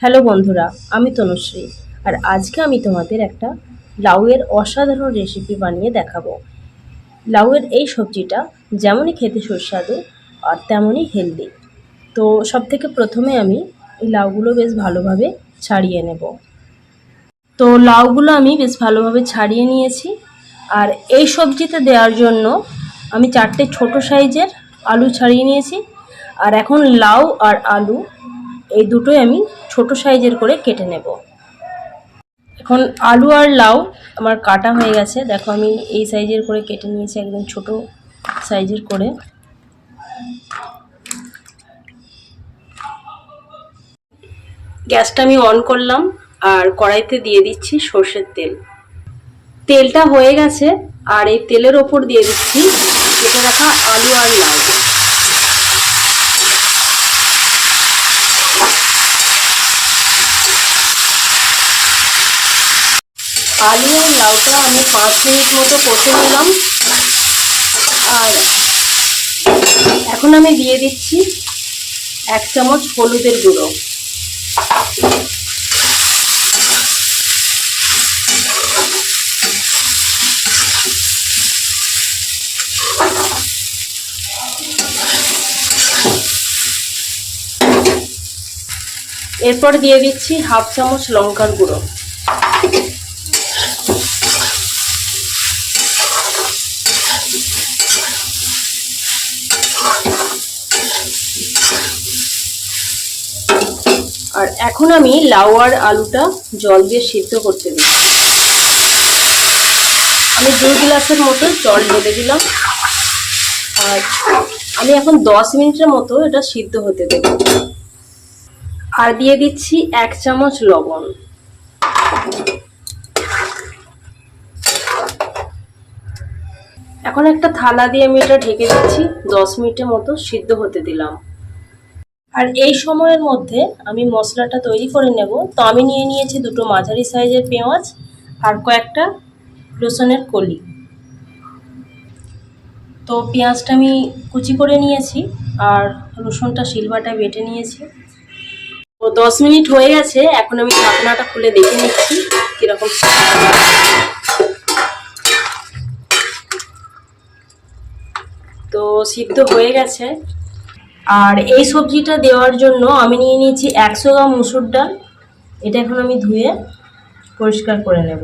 Hello বন্ধুরা, আমি তনুশ্রী। আর আজকে আমি তোমাদের একটা লাউয়ের অসাধারণ রেসিপি বানিয়ে দেখাবো। লাউয়ের এই সবজিটা যেমনই খেতে সুস্বাদু আর তেমনই হেলদি। তো সবথেকে প্রথমে আমি এই লাউগুলো বেশ ভালোভাবে ছাড়িয়ে নেব। তো লাউগুলো আমি বেশ ভালোভাবে ছাড়িয়ে নিয়েছি। আর এই সবজিতে দেওয়ার জন্য আমি 4টে ছোট সাইজের আলু ছাড়িয়ে নিয়েছি। আর এখন লাউ আর আলু এই দুটোই আমি ছোট সাইজের করে কেটে নেব। এখন আলু আর লাউ আমার কাটা হয়ে গেছে, দেখো আমি এই সাইজের করে কেটে নিয়েছি, একদম ছোট সাইজের করে। গ্যাসটা আমি অন করলাম আর কড়াইতে দিয়ে দিচ্ছি সর্ষের তেল। তেলটা হয়ে গেছে আর এই তেলের ওপর দিয়ে দিচ্ছি কেটে রাখা আলু আর লাউ। আলু আর লাউটা আমি 5 মিনিট মতো কষে নিলাম। আর এখন আমি দিয়ে দিচ্ছি 1 চামচ হলুদের গুঁড়ো। এরপর দিয়ে দিচ্ছি 1/2 চামচ লঙ্কার গুঁড়ো। আর এখন আমি লাউ আর আলুটা জল দিয়ে সিদ্ধ করতে দিই। আমি 2 গ্লাসের মতো জল ঢেলে দিলাম। আর আমি এখন 10 মিনিটের মতো এটা সিদ্ধ হতে দেব। আর দিয়ে দিচ্ছি 1 চামচ লবণ। এখন একটা থালা দিয়ে আমি এটা ঢেকে দিচ্ছি, 10 মিনিটের মতো সিদ্ধ হতে দিলাম। আর এই সময়ের মধ্যে আমি মশলাটা তৈরি করে নেব। তো আমি নিয়ে নিয়েছি 2টো মাঝারি সাইজের পেঁয়াজ আর কয়েকটা রসুনের কলি। তো পেঁয়াজটা আমি কুচি করে নিয়েছি আর রসুনটা শিলবাটায় বেটে নিয়েছি। তো 10 মিনিট হয়ে গেছে, এখন আমি ঢাকনাটা খুলে দেখে নিচ্ছি কিরকম। তো সিদ্ধ হয়ে গেছে। আর এই সবজিটা দেওয়ার জন্য আমি নিয়ে নিয়েছি 100 গ্রাম মুসুর ডাল। এটা এখন আমি ধুয়ে পরিষ্কার করে নেব।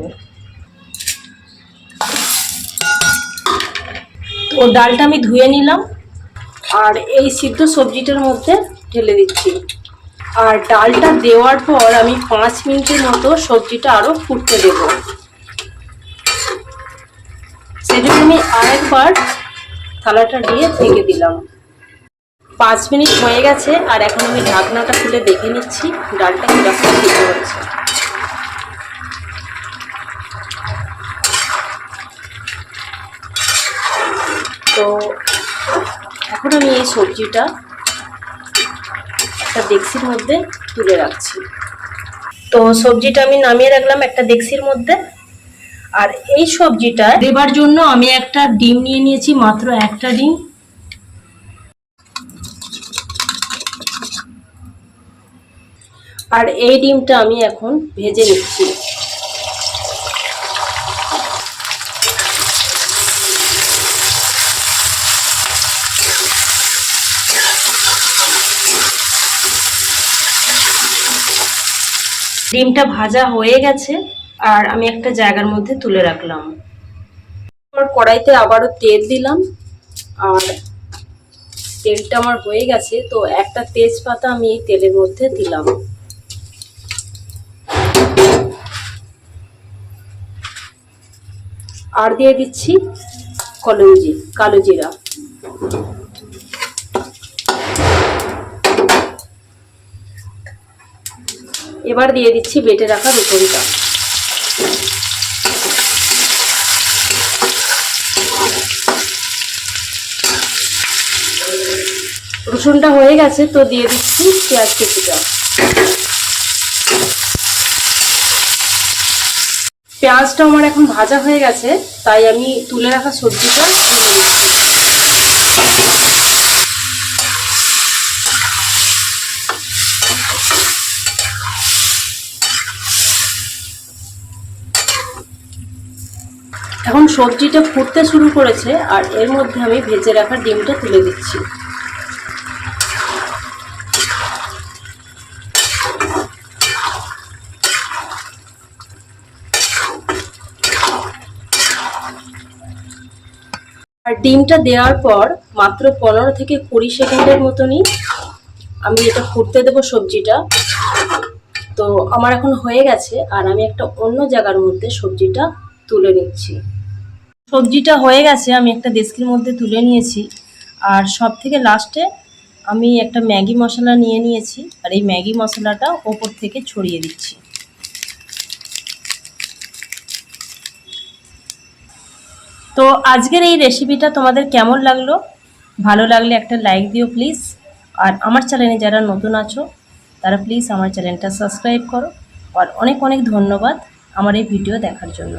তো ডালটা আমি ধুয়ে নিলাম আর এই সিদ্ধ সবজিটার মধ্যে ঢেলে দিচ্ছি। আর ডালটা দেওয়ার পর আমি 5 মিনিটের মতো সবজিটা আরও ফুটতে দেব। সেজন্য আমি আরেকবার থালাটা দিয়ে ঢেকে দিলাম। 5 মিনিট হয়ে গেছে আর এখন আমি ঢাকনাটা খুলে দেখে নিচ্ছি ডালটা কিরকম সিদ্ধ হচ্ছে। তো এখন আমি এই সবজিটা একটা ডেক্সির মধ্যে তুলে রাখছি। তো সবজিটা আমি নামিয়ে রাখলাম একটা ডেক্সির মধ্যে। আর এই সবজিটা দেবার জন্য আমি একটা ডিম নিয়ে নিয়েছি, মাত্র একটা ডিম। আর এই ডিমটা আমি এখন ভেজে নিচ্ছি। ডিমটা ভাজা হয়ে গেছে আর আমি একটা জায়গার মধ্যে তুলে রাখলাম। কড়াইতে আবারও তেল দিলাম আর তেলটা আমার হয়ে গেছে। তো একটা তেজপাতা আমি এই তেলের মধ্যে দিলাম। আর দিয়ে দিচ্ছি কালো জিরা। এবার দিয়ে দিচ্ছি বেটে রাখা রসুনটা। রসুনটা হয়ে গেছে, তো দিয়ে দিচ্ছি পেঁয়াজ কুচিটা। পেঁয়াজটা আমার এখন ভাজা হয়ে গেছে, তাই আমি তুলে রাখা সবজিটা দিয়ে দিচ্ছি। এখন সবজিটা ফুটতে শুরু করেছে আর এর মধ্যে আমি ভেজে রাখা ডিমটা তুলে দিচ্ছি। আর ডিমটা দেওয়ার পর মাত্র 15 থেকে 20 সেকেন্ডের মতনই আমি এটা ফুটতে দেবো সবজিটা। তো আমার এখন হয়ে গেছে আর আমি একটা অন্য জায়গার মধ্যে সবজিটা তুলে নিচ্ছি। সবজিটা হয়ে গেছে, আমি একটা ডেস্কের মধ্যে তুলে নিয়েছি। আর সব থেকে লাস্টে আমি একটা ম্যাগি মশলা নিয়ে নিয়েছি আর এই ম্যাগি মশলাটা ওপর থেকে ছড়িয়ে দিচ্ছি। তো আজকের এই রেসিপিটা তোমাদের কেমন লাগলো? ভালো লাগলে একটা লাইক দিও প্লিজ। আর আমার চ্যানেলে যারা নতুন আছো তারা প্লিজ আমার চ্যানেলটা সাবস্ক্রাইব করো। আর অনেক অনেক ধন্যবাদ আমার এই ভিডিও দেখার জন্য।